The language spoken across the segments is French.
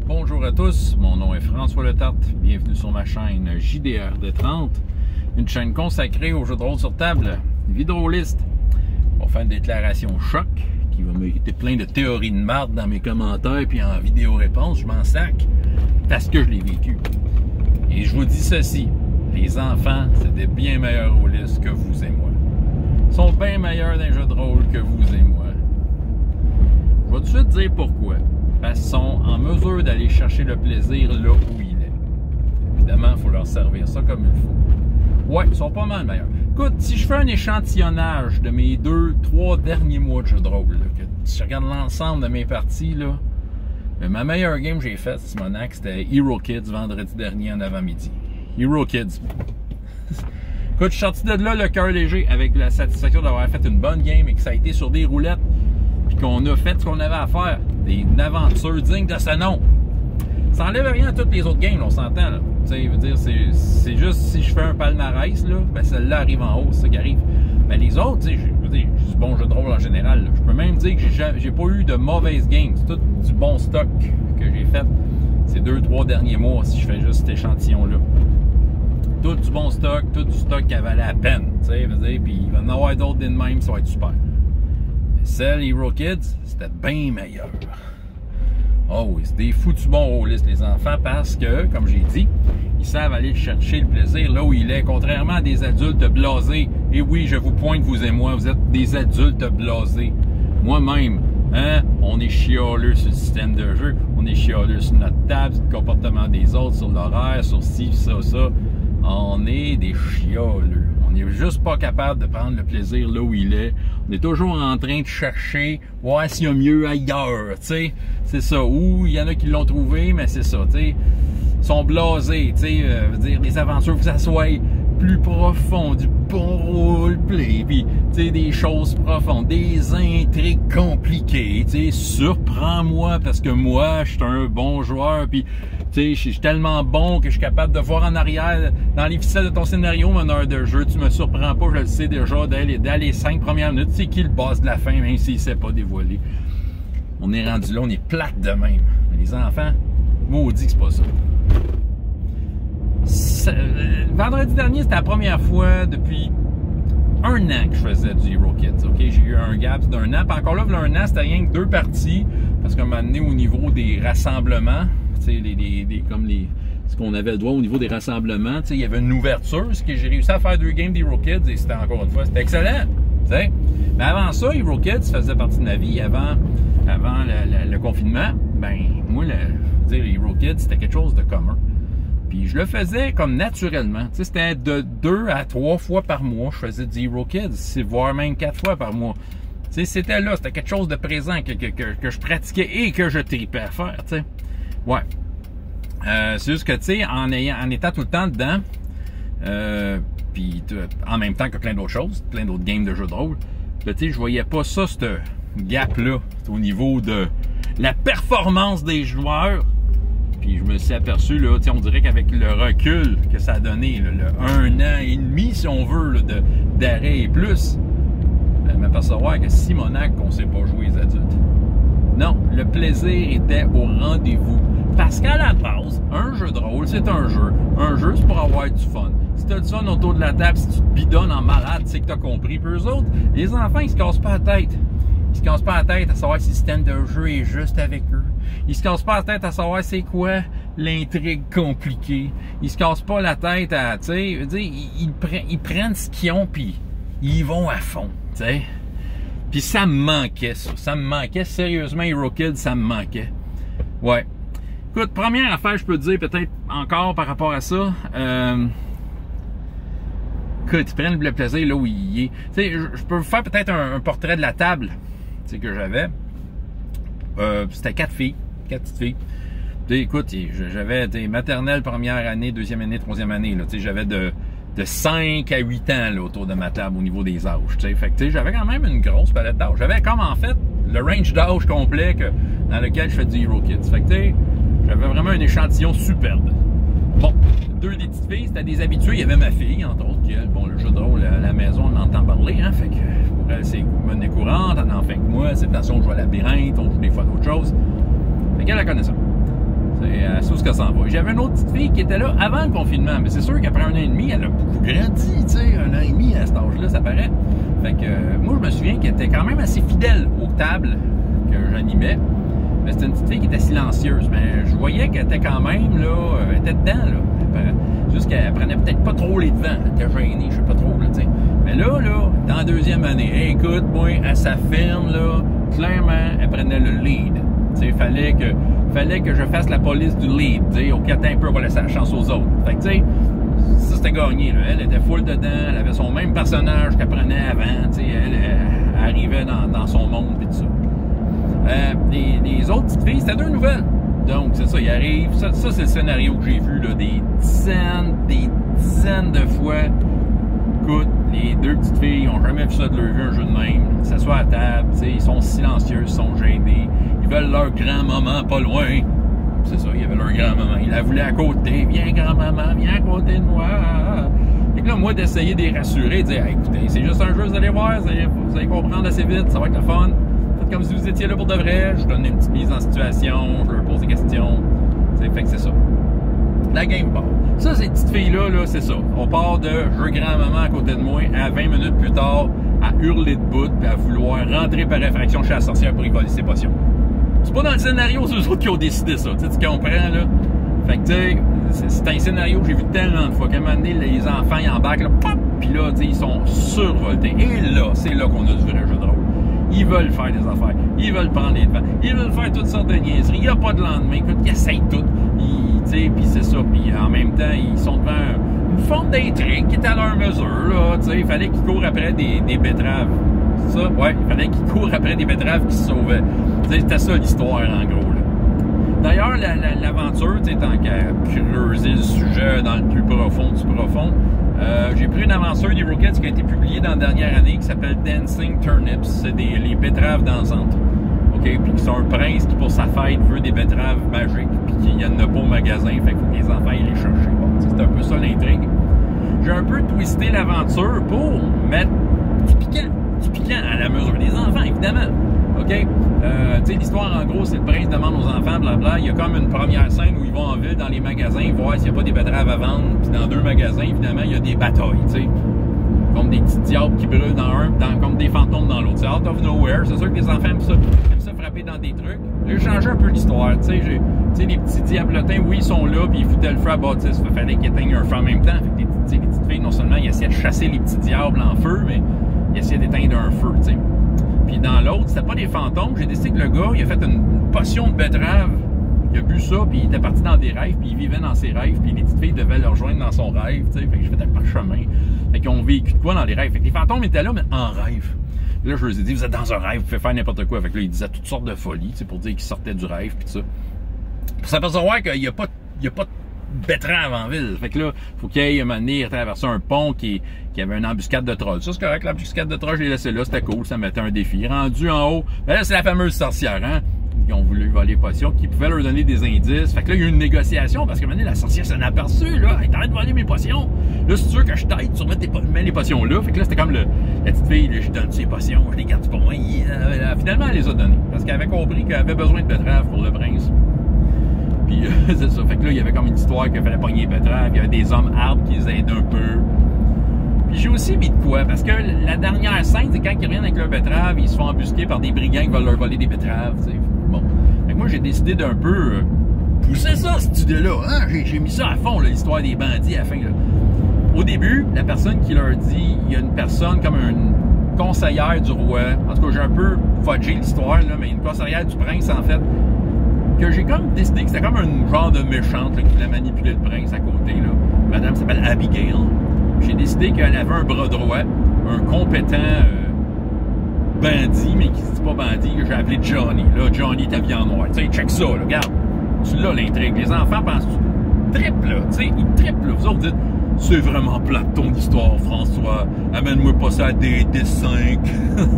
Bonjour à tous, mon nom est François Letarte, bienvenue sur ma chaîne JDR D30, une chaîne consacrée aux jeux de rôle sur table, Vidroliste. On va faire une déclaration choc qui va mériter plein de théories de marde dans mes commentaires puis en vidéo réponse, je m'en sac parce que je l'ai vécu. Et je vous dis ceci, les enfants, c'est des bien meilleurs rôlistes que vous et moi. Ils sont bien meilleurs dans les jeux de rôle que vous et moi. Je vais tout de suite dire pourquoi. Parce qu'ils sont en mesure d'aller chercher le plaisir là où il est. Évidemment, il faut leur servir ça comme il faut. Ouais, ils sont pas mal meilleurs. Écoute, si je fais un échantillonnage de mes 2-3 derniers mois de jeu de rôle, là, que si je regarde l'ensemble de mes parties, là, ma meilleure game que j'ai faite, Simonac, c'était Hero Kids vendredi dernier en avant-midi. Hero Kids. Écoute, je suis sorti de là le cœur léger avec la satisfaction d'avoir fait une bonne game et que ça a été sur des roulettes puis qu'on a fait ce qu'on avait à faire. Une aventure digne de ce nom. Ça enlève rien à toutes les autres games, on s'entend. Tu veux dire, c'est juste si je fais un palmarès, là, ben celle-là arrive en haut, c'est ça qui arrive. Mais les autres, tu sais, je veux dire, j'ai du bon jeu de rôle en général. Là. Je peux même dire que j'ai pas eu de mauvaises games. C'est tout du bon stock que j'ai fait ces 2-3 derniers mois si je fais juste cet échantillon-là. Tout du bon stock, tout du stock qui valait la peine. Tu sais, puis il va y en avoir d'autres de même, ça va être super. Celle Hero Kids, c'était bien meilleur. Oh oui, c'est des foutus bons rôlistes, les enfants, parce que, comme j'ai dit, ils savent aller chercher le plaisir là où il est, contrairement à des adultes blasés. Et oui, je vous pointe, vous et moi, vous êtes des adultes blasés. Moi-même, hein, on est chialeux sur le système de jeu, on est chialeux sur notre table, sur le comportement des autres, sur l'horaire, sur ci, ça. On est des chialeux. On n'est juste pas capable de prendre le plaisir là où il est. On est toujours en train de chercher, voir s'il y a mieux ailleurs, tu sais. C'est ça. Ou il y en a qui l'ont trouvé, mais c'est ça, tu sais. Ils sont blasés, tu sais. Dire des aventures, que ça soit plus profond, du bon roleplay, puis, tu sais, des choses profondes, des intrigues compliquées, tu sais. Surprends-moi parce que moi, je suis un bon joueur, puis, tu sais, je suis tellement bon que je suis capable de voir en arrière, dans les ficelles de ton scénario, meneur de jeu, tu me surprends pas, je le sais déjà, dès les 5 premières minutes, c'est qui le boss de la fin, même s'il ne s'est pas dévoilé. On est rendu là, on est plate de même. Mais les enfants, maudit que c'est pas ça. Vendredi dernier, c'était la première fois depuis un an que je faisais du Hero Kids. Okay? J'ai eu un gap d'un an. Puis encore là, il y a un an, c'était rien que 2 parties. Parce qu'on m'a donné au niveau des rassemblements, tu sais, ce qu'on avait le droit au niveau des rassemblements, tu sais, il y avait une ouverture, ce que j'ai réussi à faire 2 games d'Hero Kids et c'était encore une fois, c'était excellent. Tu sais. Mais avant ça, Hero Kids faisait partie de ma vie. Avant le confinement, ben moi, dire Hero Kids, c'était quelque chose de commun. Puis je le faisais comme naturellement. Tu sais, c'était de 2 à 3 fois par mois, je faisais du Hero Kids, voire même 4 fois par mois. Tu sais, c'était là, c'était quelque chose de présent que je pratiquais et que je tripais à faire, tu sais. Ouais. C'est juste que, tu sais, en étant tout le temps dedans, puis en même temps que plein d'autres choses, plein d'autres games de jeux de rôle, tu sais, je voyais pas ça, ce gap-là, au niveau de la performance des joueurs. Puis je me suis aperçu, là, on dirait qu'avec le recul que ça a donné, là, le 1 an et demi, si on veut, d'arrêt et plus, je m'apercevoir que Simonac, on ne sait pas jouer les adultes. Non, le plaisir était au rendez-vous. Parce qu'à la base, un jeu de rôle, c'est un jeu. Un jeu, c'est pour avoir du fun. Si tu as du fun autour de la table, si tu te bidonnes en malade, c'est que tu as compris. Puis eux autres, les enfants, ils se cassent pas la tête. Ils se cassent pas la tête à savoir si le système de jeu est juste avec eux. Ils se cassent pas la tête à savoir c'est quoi l'intrigue compliquée. Ils se cassent pas la tête à, tu sais, ils prennent ce qu'ils ont puis ils vont à fond, tu sais. Puis ça me manquait, ça. Ça me manquait. Sérieusement, Hero Kids, ça me manquait. Ouais. Écoute, première affaire, je peux te dire peut-être encore par rapport à ça. Écoute, ils prennent le plaisir là où il est. Tu sais, je peux vous faire peut-être un portrait de la table, tu sais, que j'avais. C'était 4 filles, 4 petites filles. Tu sais, écoute, j'avais maternelle, première année, deuxième année, troisième année. Tu sais, j'avais de 5 à 8 ans là, autour de ma table au niveau des âges. T'sais. Fait que tu sais, j'avais quand même une grosse palette d'âge. J'avais comme en fait le range d'âge complet dans lequel je fais du Hero Kids. Fait que tu sais, j'avais vraiment un échantillon superbe. Bon, 2 des petites filles, c'était des habitués. Il y avait ma fille, entre autres, qui, bon, le jeu de rôle à la maison, on entend parler, hein. Fait que pour elle, c'est monnaie courante, elle en fait que moi. C'est de toute façon, on joue à labyrinthe, on joue des fois d'autres choses. Fait qu'elle la connaît ça. C'est tout ce que ça en va. J'avais une autre petite fille qui était là avant le confinement, mais c'est sûr qu'après 1 an et demi, elle a beaucoup grandi, tu sais, 1 an et demi à cet âge-là, ça paraît. Fait que moi, je me souviens qu'elle était quand même assez fidèle aux tables que j'animais. Mais c'était une petite fille qui était silencieuse, mais je voyais qu'elle était quand même, là, elle était dedans, là. Juste qu'elle prenait peut-être pas trop les devants, elle était gênée, je sais pas trop, là, tu sais. Mais là, dans la 2e année, écoute, moi, elle s'affirme, là, clairement, elle prenait le lead. Tu sais, fallait que je fasse la police du lead, tu sais, au catin un peu, on va laisser la chance aux autres. Fait que, tu sais, ça, c'était gagné, là. Elle était full dedans, elle avait son même personnage qu'elle prenait avant, tu sais, elle arrivait dans son monde, pis tout ça. Les autres petites filles, c'était 2 nouvelles. Donc, c'est ça, il arrive. Ça c'est le scénario que j'ai vu, là, des dizaines de fois. Écoute, les 2 petites filles n'ont jamais vu ça de leur vie, un jeu de même. Ils s'assoient à table, ils sont silencieux, ils sont gênés. Ils veulent leur grand-maman pas loin. C'est ça, il y avait leur grand-maman. Ils la voulaient à côté. Viens, grand-maman, viens à côté de moi. Et là, moi, d'essayer de les rassurer, de dire, hey, écoutez, c'est juste un jeu, vous allez voir, vous allez comprendre assez vite, ça va être le fun. Faites comme si vous étiez là pour de vrai. Je donne une petite mise en situation, je leur pose des questions. Fait que c'est ça. La game part. Ça, ces petites filles-là, c'est ça. On part de jeu grand-maman à côté de moi, à 20 minutes plus tard, à hurler de bout, puis à vouloir rentrer par effraction chez la sorcière pour y voler ses potions. C'est pas dans le scénario, c'est eux autres qui ont décidé ça. Tu comprends, là? Fait que, tu sais, c'est un scénario que j'ai vu tellement de fois qu'à un moment donné, les enfants, ils embarquent, là, pop! Puis là, tu sais, ils sont survoltés. Et là, c'est là qu'on a du vrai jeu de rôle. Ils veulent faire des affaires. Ils veulent prendre les devants. Ils veulent faire toutes sortes de niaiseries. Il n'y a pas de lendemain. Écoute, ils essayent tout. Puis c'est ça. Puis en même temps, ils sont devant une forme d'intrigue qui est à leur mesure. Là, il fallait qu'ils courent après des betteraves. Ça, ouais, il fallait qu'ils courent après des betteraves qui se sauvaient. C'était ça l'histoire, en gros. Là. D'ailleurs, l'aventure, tant qu'à creuser le sujet dans le plus profond du profond, j'ai pris une aventure des Rockets qui a été publiée dans la dernière année qui s'appelle Dancing Turnips. C'est les betteraves dansantes. OK? Puis c'est un prince qui, pour sa fête, veut des betteraves magiques. Puis qu'il n'y en a pas au magasin. Fait qu'il faut que les enfants aillent les chercher. Bon, c'est un peu ça l'intrigue. J'ai un peu twisté l'aventure pour mettre du piquant à la mesure des enfants, évidemment. OK? Tu sais, l'histoire, en gros, c'est le prince demande aux enfants, blabla. Il y a comme une première scène où ils vont en ville dans les magasins voir s'il n'y a pas des betteraves à vendre. Puis dans 2 magasins, évidemment, il y a des batailles, tu sais. Comme des petits diables qui brûlent dans un, comme des fantômes dans l'autre. C'est out of nowhere. C'est sûr que les enfants aiment ça frapper dans des trucs. J'ai changé un peu l'histoire, tu sais. Les petits diablotins, oui, ils sont là, puis ils foutaient le feu à bâtisse. Il fallait qu'ils éteignent un feu en même temps. Fait que les petites filles, non seulement, ils essayaient de chasser les petits diables en feu, mais ils essayaient d'éteindre un feu, tu sais. Puis dans l'autre, c'était pas des fantômes. J'ai décidé que le gars, il a fait une potion de betterave. Il a bu ça, puis il était parti dans des rêves, puis il vivait dans ses rêves, puis les petites filles devaient le rejoindre dans son rêve, tu sais. Fait que j'ai fait un parchemin. Fait qu'ils ont vécu de quoi dans les rêves. Fait que les fantômes étaient là, mais en rêve. Et là, je leur ai dit, vous êtes dans un rêve, vous pouvez faire n'importe quoi. Fait que là, ils disaient toutes sortes de folies, tu sais, pour dire qu'ils sortaient du rêve, puis tout ça. Pour s'apercevoir qu'il n'y a pas de betterave en ville. Fait que là, faut qu'il aille mener à traverser un pont qui avait une embuscade de trolls. Ça, c'est correct, l'embuscade de trolls, je l'ai laissé là, c'était cool, ça mettait un défi. Rendu en haut, ben là, c'est la fameuse sorcière, hein? Ils ont voulu voler les potions, qui pouvaient leur donner des indices. Fait que là, il y a eu une négociation, parce que maintenant, la sorcière s'en a aperçue, là. Elle t'arrête de voler mes potions. Là, c'est sûr que je t'aide, tu mets les potions là. Fait que là, c'était comme la petite fille, là, je donne ses potions, je les garde pour moi. Finalement, elle les a données. Parce qu'elle avait compris qu'elle avait besoin de betteraves pour le prince. Puis, c'est ça. Fait que là, il y avait comme une histoire qu'il fallait pogner les betteraves. Il y avait des hommes arbres qui les aidaient un peu. Puis j'ai aussi mis de quoi, parce que la dernière scène, c'est quand ils reviennent avec leurs betteraves, ils se font embusquer par des brigands qui veulent leur voler des betteraves, tu sais. Bon. Fait que moi, j'ai décidé d'un peu pousser ça, cette idée-là. Hein? J'ai mis ça à fond, l'histoire des bandits à la fin. Là. Au début, la personne qui leur dit, il y a une personne comme une conseillère du roi. En tout cas, j'ai un peu fudgé l'histoire, là, mais une conseillère du prince, en fait, que j'ai comme décidé que c'était comme un genre de méchante là, qui voulait manipuler le prince à côté. Là. Madame s'appelle Abigail. J'ai décidé qu'elle avait un bras droit, un compétent bandit, mais qui ne dit pas bandit, que j'ai appelé Johnny. Là, Johnny est habillé en noir. Tu sais, check ça, là, regarde. Tu l'as, l'intrigue. Les enfants pensent, trippent, là. Tu sais, ils trippent, là. Vous autres dites, c'est vraiment plate ton histoire, François. Amène-moi pas ça à des D5.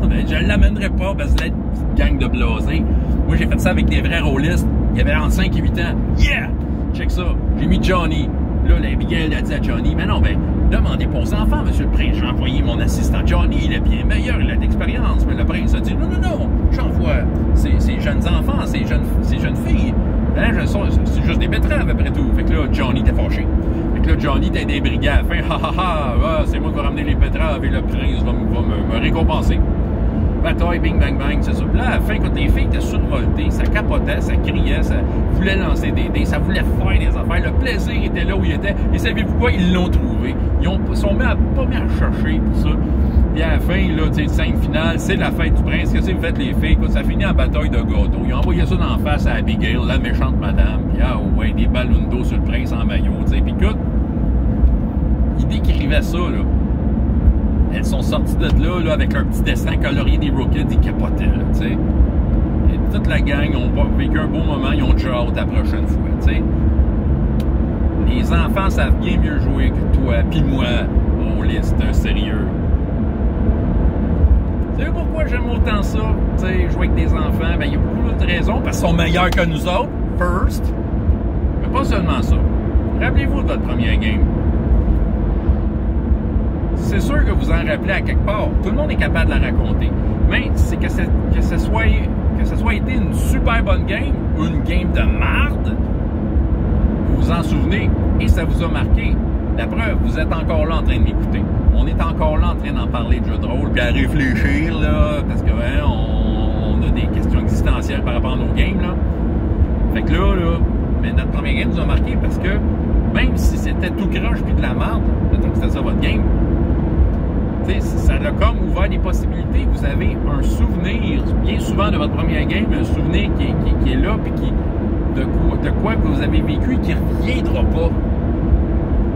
Ben, je l'amènerai pas parce que c'est une gang de blasés. Moi, j'ai fait ça avec des vrais rôlistes. Il y avait entre 5 et 8 ans. Yeah! Check ça. J'ai mis Johnny. Là, l'Abigail a dit à Johnny, mais non, ben, demandez pas aux enfants, monsieur le prince. J'ai envoyé mon assistant Johnny, il est bien meilleur, il a d'expérience. Mais le prince a dit, non, j'envoie ces jeunes enfants, ces jeunes filles. Hein, c'est juste des betteraves après tout. Fait que là, Johnny était fâché. Fait que là, Johnny était débrigué à la fin. Ha ha ha, c'est moi qui vais ramener les betteraves et le prince va me récompenser. Bataille, bing, bang, bang, c'est ça. Puis là, à la fin, quand les filles étaient survoltées, ça capotait, ça criait, ça voulait lancer des dés, ça voulait faire des affaires. Le plaisir était là où il était. Et savez-vous quoi? Ils l'ont trouvé. Ils sont mis à pas mal chercher pour ça. Puis à la fin, là, tu sais, scène finale, c'est la fête du prince. Qu'est-ce que vous faites, les filles? Écoute, ça finit en bataille de gâteau. Ils ont envoyé ça d'en face à Abigail, la méchante madame. Puis ah ouais, des ballons d'eau sur le prince en maillot, tu sais. Puis écoute, ils décrivaient ça, là. Elles sont sorties de là avec leur petit dessin colorié des Rockets, ils capotaient, là, tu sais. Et toute la gang ont vécu un beau moment, ils ont déjà hâte la prochaine fois, tu sais. Les enfants savent bien mieux jouer que toi, pis moi. On liste un sérieux. Tu sais pourquoi j'aime autant ça, tu sais, jouer avec des enfants? Ben, il y a beaucoup d'autres raisons, parce qu'ils sont meilleurs que nous autres, first. Mais pas seulement ça. Rappelez-vous de votre première game. C'est sûr que vous en rappelez à quelque part. Tout le monde est capable de la raconter. Mais c'est que ce soit été une super bonne game ou une game de marde, vous vous en souvenez et ça vous a marqué. La preuve, vous êtes encore là en train de m'écouter. On est encore là en train d'en parler de jeux de rôle puis à réfléchir, là, parce que hein, on a des questions existentielles par rapport à nos games, là. Fait que là, mais notre première game nous a marqué parce que même si c'était tout croche puis de la marde, mettons que c'était ça votre game, ça a comme ouvert des possibilités. Vous avez un souvenir, bien souvent de votre première game, un souvenir qui est là, puis de quoi que vous avez vécu et qui ne reviendra pas.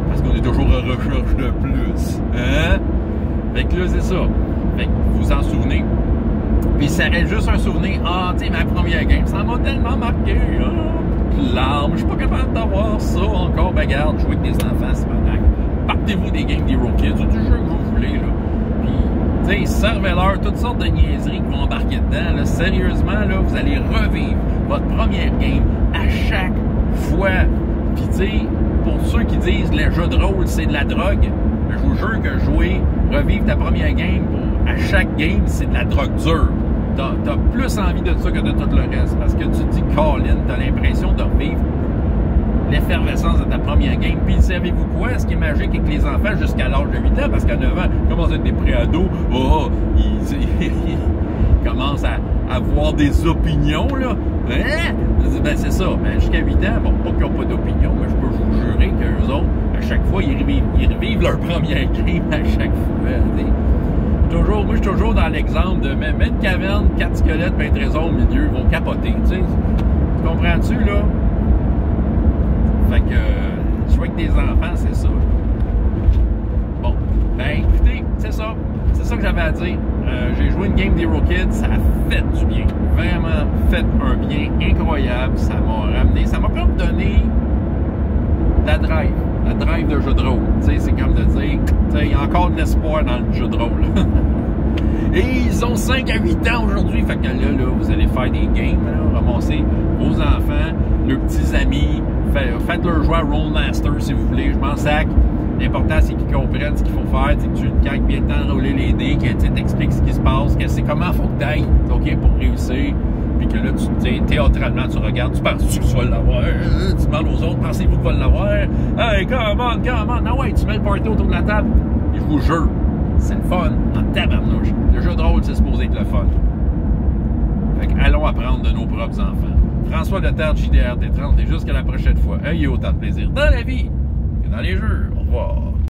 Parce qu'on est toujours en recherche de plus. Hein? Fait que là, c'est ça. Fait que vous vous en souvenez. Puis ça reste juste un souvenir. Ah, tu sais, ma première game, ça m'a tellement marqué. Larmes, je suis pas capable d'avoir ça encore. Ben, regarde, jouer avec des enfants, c'est pas dingue. Partez-vous des games d'Hero Kids ou du jeu que vous voulez, là. Puis, tu sais, servez-leur toutes sortes de niaiseries qui vont embarquer dedans, là. Sérieusement, là, vous allez revivre votre première game à chaque fois. Puis, tu sais, pour ceux qui disent le jeu de rôle, c'est de la drogue, je vous jure que jouer, revivre ta première game à chaque game, c'est de la drogue dure. T'as plus envie de ça que de tout le reste. Parce que tu te dis, Colin, t'as l'impression de revivre l'effervescence de ta première game. Puis savez-vous quoi? Ce qui est magique avec les enfants jusqu'à l'âge de 8 ans, parce qu'à 9 ans, ils commencent à être des pré-ados, ils commencent à avoir des opinions, là. Hein? Ben c'est ça. Ben, jusqu'à 8 ans, bon, pas qu'ils n'ont pas d'opinion, mais je peux vous jurer qu'eux autres, à chaque fois, ils revivent leur première game à chaque fois. Moi, je suis toujours dans l'exemple de mettre une caverne, 4 squelettes, ben un trésor au milieu, ils vont capoter, tu sais. Tu comprends-tu, là? Fait que, jouer avec des enfants, c'est ça. Bon, ben, écoutez, c'est ça. C'est ça que j'avais à dire. J'ai joué une game d'Hero Kids, ça a fait du bien. Vraiment fait un bien incroyable. Ça m'a ramené, ça m'a comme donné la drive de jeu de rôle. Tu sais, c'est comme de dire, tu sais, il y a encore de l'espoir dans le jeu de rôle. Et ils ont 5 à 8 ans aujourd'hui. Fait que là, vous allez faire des games, là, ramasser vos enfants, leurs petits amis, faites-leur jouer à Rollmaster si vous voulez. Je m'en sac. L'important, c'est qu'ils comprennent ce qu'il faut faire. Que tu calques bien le temps de rouler les dés, que tu t'expliques ce qui se passe, que c'est comment il faut que tu ailles, OK, pour réussir. Puis que là, théâtralement, tu regardes, tu penses que tu vas l'avoir. Tu demandes aux autres, pensez-vous que tu vas l'avoir? Hey, come on. Ah ouais, tu mets le party autour de la table. Et je vous jure, c'est le fun en tabarnouche. Le jeu de rôle, c'est supposé être le fun. Fait que allons apprendre de nos propres enfants. François Letarte, JDR Détrante, et jusqu'à la prochaine fois, ayez autant de plaisir dans la vie que dans les jeux. Au revoir.